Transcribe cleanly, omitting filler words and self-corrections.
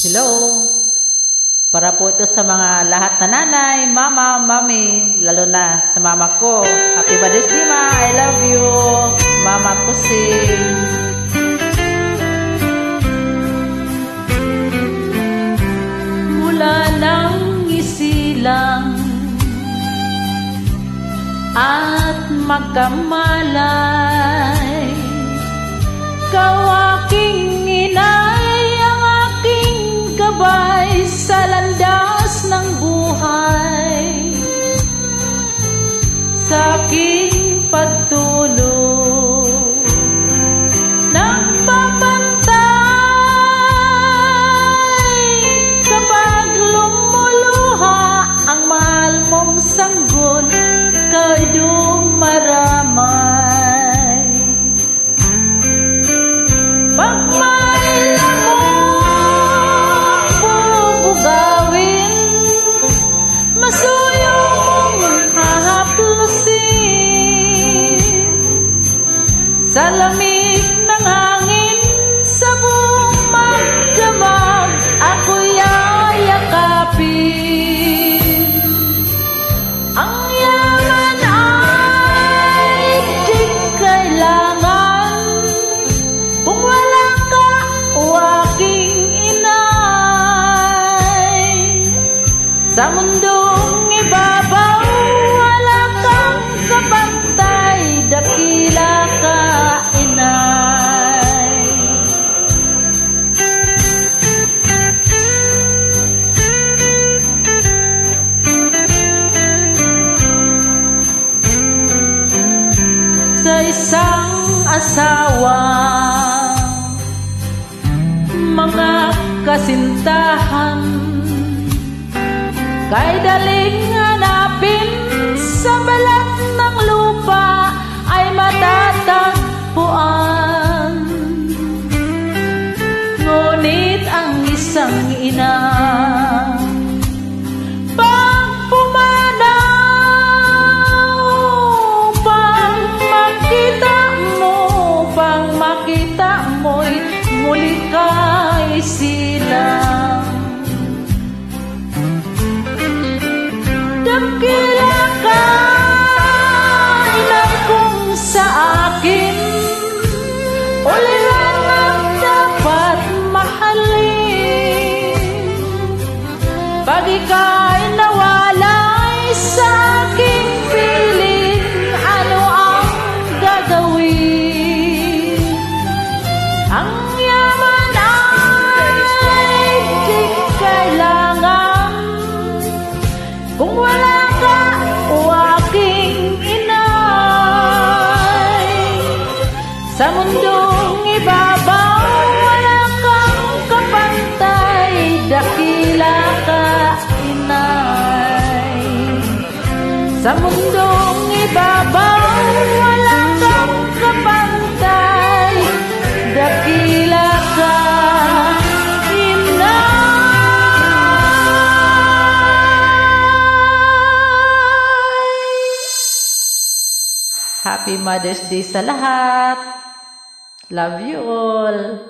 Hello. Para po ito sa mga lahat na nanay, mama, mami, lalo na sa mama ko. Happy Mother's Day, Ma. I love you. Mama ko sing. Mula nang isilang at magkamalay, ikaw aking inay, ang aking gabay sa landas ng buhay, sa aking pagtulog nagbabantay kapag lumuluha ang mahal mong sanggol, kay dumaramay. Pag may lamok bubugawin, masuyo mong hahaplusin, sa lamig ng hangin, sa buong magdamag, ako'y yayakapin. Ang yaman ay di kailangan kung wala ka o aking inay. Sa mundong ibabaw, wala kang kapantay, dakila ka, inay. Sa isang asawa, mga kasintahan, kay daling hanapin sa balat ng lupa ay matatagpuan. Ngunit ang isang ina, pag pumanaw, pang makita mo'y muli kay silang. Dakila ka, inang kung sa akin, uliran ang dapat mahalin. Pag ika'y nawalay sa aking piling, ano ang gagawin? Ang yaman ay di kailangan kung wala ka o aking inay. Sa mundong ibabaw, wala kang kapantay, dakila ka, inay. Sa mundong ibabaw, wala kang kapantay, dakila ka, inay. Happy Mother's Day sa lahat. Love you all.